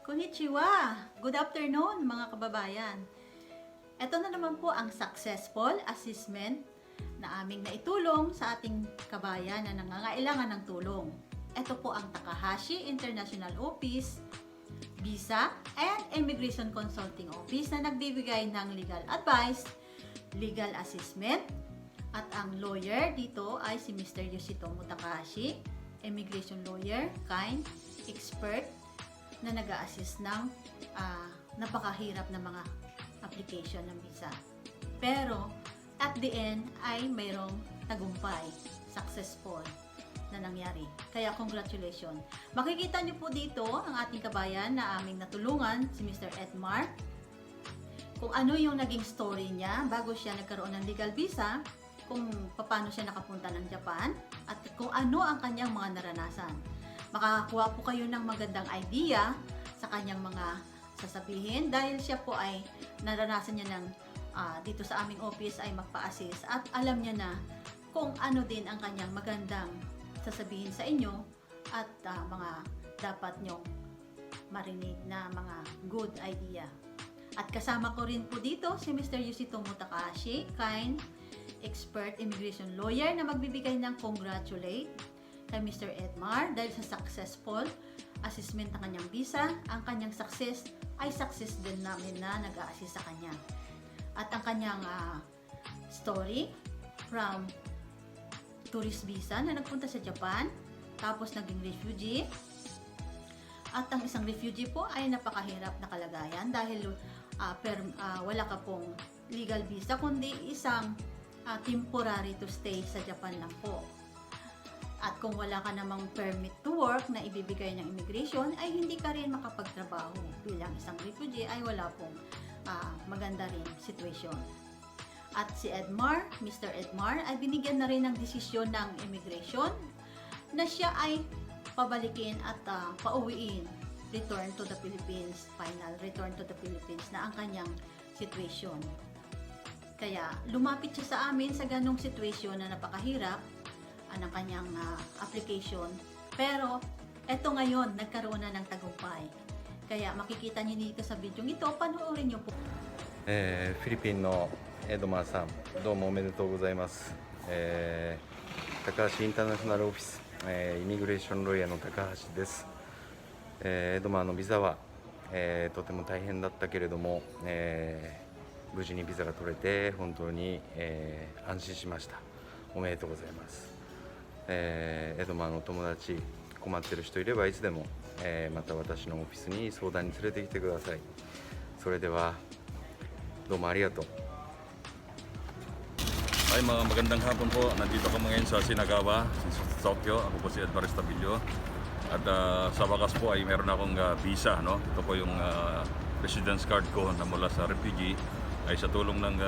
Konnichiwa! Good afternoon mga kababayan. Ito na naman po ang successful assessment na aming naitulong sa ating kabayan na nangangailangan ng tulong. Ito po ang Takahashi International Office, Visa and Immigration Consulting Office na nagbibigay ng legal advice, legal assessment, at ang lawyer dito ay si Mr. Yoshitomo Takahashi, immigration lawyer, kind, expert, na nag-a-assist ng napakahirap na mga application ng visa. Pero, at the end, ay mayroong tagumpay, successful na nangyari. Kaya, congratulations. Makikita nyo po dito ang ating kabayan na aming natulungan, si Mr. Edmar, kung ano yung naging story niya bago siya nagkaroon ng legal visa, kung paano siya nakapunta ng Japan, at kung ano ang kanyang mga naranasan. Makakakuha po kayo ng magandang idea sa kanyang mga sasabihin dahil siya po ay naranasan niya ng dito sa aming office ay magpa-assist at alam niya na kung ano din ang kanyang magandang sasabihin sa inyo at mga dapat nyong marinig na mga good idea. At kasama ko rin po dito si Mr. Yoshitomo Takahashi, kind, expert immigration lawyer na magbibigay ng congratulate kay Mr. Edmar dahil sa successful assessment ng kanyang visa. Ang kanyang success ay success din namin na nag-a-assist sa kanya. At ang kanyang story from tourist visa na nagpunta sa Japan, tapos naging refugee. At ang isang refugee po ay napakahirap na kalagayan dahil wala ka pong legal visa kundi isang temporary to stay sa Japan lang po. At kung wala ka namang permit to work na ibibigay ng immigration, ay hindi ka rin makapagtrabaho. Bilang isang refugee ay wala pong maganda rin situation. At si Edmar, Mr. Edmar, ay binigyan na rin ng desisyon ng immigration na siya ay pabalikin at pauwiin, return to the Philippines, final return to the Philippines na ang kanyang situation. Kaya lumapit siya sa amin sa ganong situation na napakahirap ng kanyang application. Pero, eto ngayon, nagkaroon na ng tagumpay. Kaya makikita niyo dito sa video ito, panoorin niyo po. フィリピンのエドマーさん、どうもおめでとうございます。高橋インターナショナルオフィス、イミグレーションロイヤーの高橋です。エドマーのビザは、とても大変だったけれども、無事にビザが取れて本当に、安心しました。おめでとうございます。エドマーの友達困ってる人いればいつでも、また私のオフィスに相談に連れてきてください。それではどうもありがとう。Ay, mga magandang hapon po. Nandito kami ngayon sa Shinagawa, sa Tokyo. Ako po si Edmar Estabillo. At sa wakas po ay meron akong visa, no? Ito po yung residence card ko na mula sa refugee ay sa tulong ng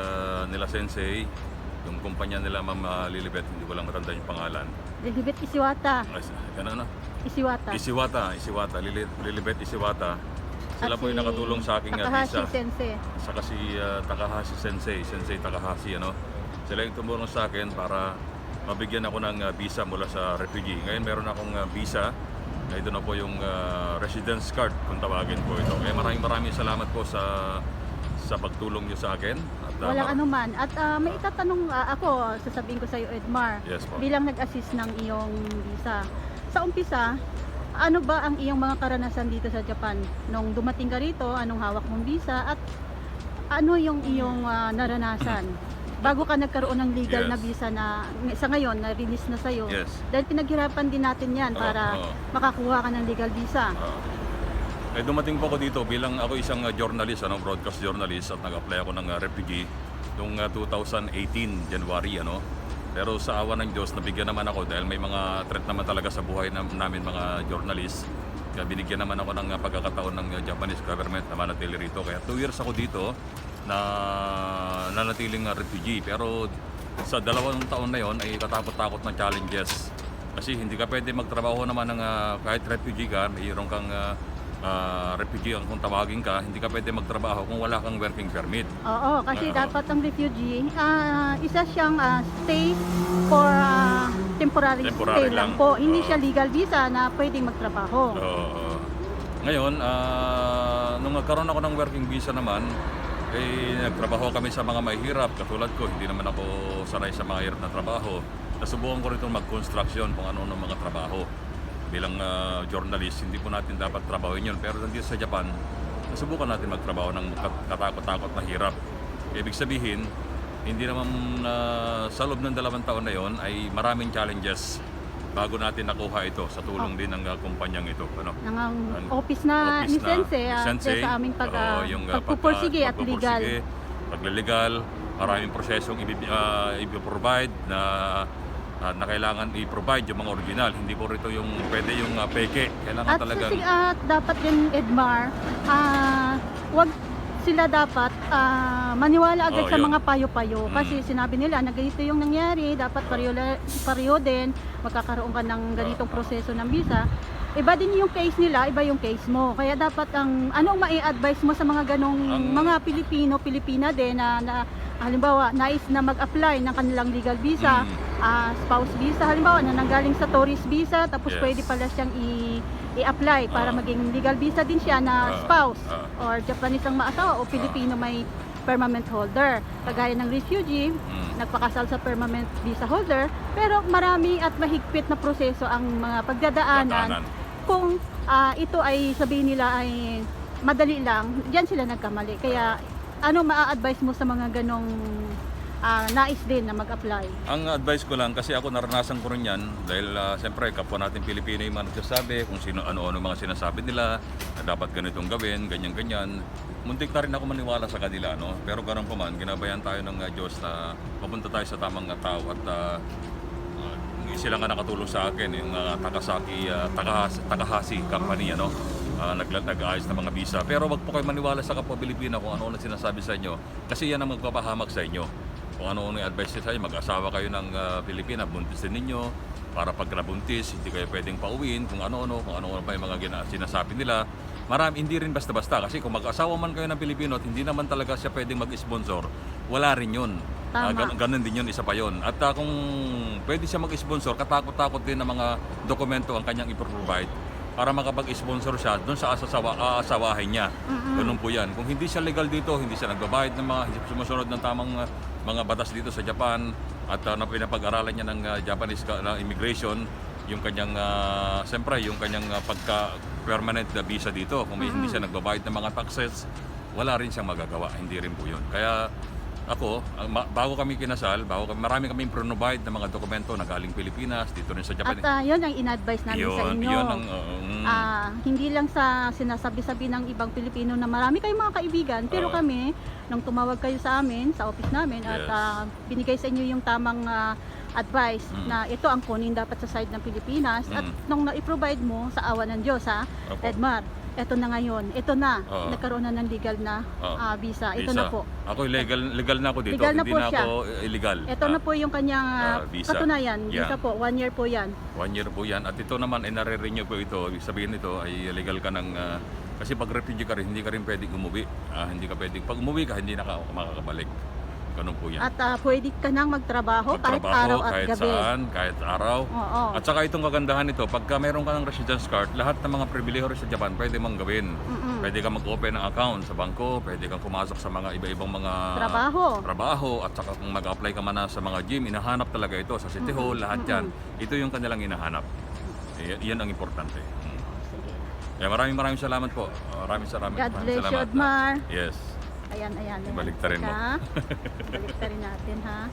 nila sensei, yung kumpanya nila Ma'am Lilibet, hindi ko lang matanda yung pangalan. Lilibet Isiwata. Ano? Isiwata. Isiwata. Lilibet Isiwata. Sila po yung nakatulong sa aking Takahashi visa. Sensei. Saka si Takahashi Sensei Takahashi, ano. Sila yung tumulong sa akin para mabigyan ako ng visa mula sa refugee. Ngayon meron akong visa. Ito na po yung residence card kung tawagin po ito. Kaya maraming salamat po sa pagtulong niyo sa akin. At, walang anuman. At may itatanong ako, sasabihin ko sa iyo, Edmar, yes, po. bilang nag-assist ng iyong visa. Sa umpisa, ano ba ang iyong mga karanasan dito sa Japan? Nung dumating ka rito, anong hawak mong visa? At ano yung iyong naranasan? Bago ka nagkaroon ng legal Yes. na visa na sa ngayon, na-release na sa'yo. Yes. Dahil pinaghirapan din natin yan para makakuha ka ng legal visa. Dumating po ako dito bilang ako isang journalist, broadcast journalist, at nag-apply ako ng refugee noong 2018 January, Pero sa awa ng Diyos, nabigyan naman ako dahil may mga threat naman talaga sa buhay namin mga journalist. Kaya binigyan naman ako ng pagkakataon ng Japanese government na manatili rito. Kaya 2 years ako dito na nanatiling refugee. Pero sa 2 taon na yon ay katakot-takot ng challenges. Kasi hindi ka pwede magtrabaho naman ng kahit refugee ka, mayroon kang refugee kung tawagin ka, hindi ka pwede magtrabaho kung wala kang working permit. Oo, kasi dapat ang refugee, isa siyang stay for temporary stay lang po. Hindi siya legal visa na pwedeng magtrabaho. Ngayon, nung nagkaroon ako ng working visa naman, nagtrabaho kami sa mga mahihirap. Katulad ko, hindi naman ako sanay sa mga hirap na trabaho. Nasubukan ko rito mag-construction kung ano ng mga trabaho. Bilang journalist, hindi po natin dapat trabahoin yun. Pero nandito sa Japan, nasubukan natin magtrabaho ng katakot-takot na hirap. Ibig sabihin, hindi naman sa loob ng 2 taon na yon ay maraming challenges bago natin nakuha ito sa tulong din ng kumpanyang ito. Ano? Ng office na ni Sensei, sa aming pagpupursige at legal. Pagliligal, maraming prosesong i-provide na kailangan i-provide yung mga original. Hindi po rito yung pwede yung peke. Kailangan At talagang... dapat din, Edmar, wag sila dapat maniwala agad sa yun. mga payo-payo. Kasi sinabi nila na ganito yung nangyari, dapat pareho din, magkakaroon ka ng ganitong proseso ng visa. Iba din yung case nila, iba yung case mo. Kaya dapat anong mai-advise mo sa mga ganong mga Pilipina din na halimbawa nais na mag-apply ng kanilang legal visa, spouse visa halimbawa na nanggaling sa tourist visa, tapos Yes. pwede pala siyang i-apply para maging legal visa din siya na spouse or Japanese ang maasawa o Pilipino may permanent holder. Kagaya ng refugee, nagpakasal sa permanent visa holder, pero marami at mahigpit na proseso ang mga pagdadaanan. Kung ito ay sabihin nila ay madali lang, diyan sila nagkamali. Kaya ano maa-advise mo sa mga ganong nais din na mag-apply? Ang advice ko lang, kasi ako naranasan ko rin yan dahil siyempre kapwa natin Pilipino yung mga nagsasabi kung sino ano-ano mga sinasabi nila na dapat ganitong gawin, ganyan-ganyan. Muntik na rin ako maniwala sa kanila, no? Pero ganoon pa man, ginabayan tayo ng Diyos na papunta tayo sa tamang tao at sila nga nakatulong sa akin, yung Takahashi Company, ano? Nag-ayos ng mga visa. Pero wag po kayo maniwala sa kapwa Pilipino kung ano-ano sinasabi sa inyo kasi yan ang magpapahamak sa inyo. Kung ano-ano yung advice sa inyo, mag-asawa kayo ng Pilipina, buntisin ninyo para pag nabuntis, hindi kayo pwedeng pauwiin kung ano-ano pa yung mga sinasabi nila. Marami, hindi rin basta-basta kasi kung mag-asawa man kayo ng Pilipino at hindi naman talaga siya pwedeng mag-sponsor, wala rin yun. Ganun din yun, isa pa yun. At kung pwede siya mag-sponsor, katakot-takot din ng mga dokumento ang kanyang ipro-provide para makapag-sponsor siya doon sa aasawahin niya. Ganun po yan. Kung hindi siya legal dito, hindi siya nagbabayad ng mga sumusunod ng tamang mga batas dito sa Japan at na pinapag-aralan niya ng Japanese immigration, yung kanyang, siyempre, yung kanyang pagka-permanent na visa dito. Kung hindi siya nagbabayad ng mga taxes, wala rin siyang magagawa. Hindi rin po yun. Kaya ako, bago kami kinasal, marami kaming provide ng mga dokumento na galing Pilipinas, dito rin sa Japan. At yun ang in-advise namin sa inyo. Yun Hindi lang sa sinasabi-sabi ng ibang Pilipino na marami kayong mga kaibigan, pero kami, nung tumawag kayo sa amin, sa office namin, at binigay sa inyo yung tamang advice na ito ang kunin dapat sa side ng Pilipinas, at nung na-provide mo sa awa ng Diyos, Edmar, ito na ngayon, nagkaroon na ng legal na visa. Ito na po. Ako legal na ako dito, Legal na hindi po na siya. ako illegal. Ito na po yung kanyang visa. katunayan. Visa po, 1 year po yan. 1 year po yan. At ito naman, nare-renew po ito. Ibig sabihin nito ay legal ka ng... kasi pag refugee ka rin, hindi ka rin pwedeng umuwi. Hindi ka pwedeng... Pag umuwi ka, hindi na ka makakabalik. Ganun po yan. At pwede ka nang magtrabaho kahit araw at kahit gabi. saan, kahit araw. Oo. At saka itong kagandahan nito, pagka meron ka ng residence card, lahat ng mga pribileho sa Japan pwede mong gawin. Pwede kang mag-open ng account sa bangko, pwede kang pumasok sa mga iba-ibang mga trabaho, at saka kung mag-apply ka man sa mga gym, inahanap talaga ito sa City Hall, lahat yan. Ito yung kanilang hinahanap. Yan ang importante. Kaya maraming salamat po. Maraming salamat. God bless you, Edmar. Yes. Ayan. Baliktarin mo. Baliktarin natin, ha.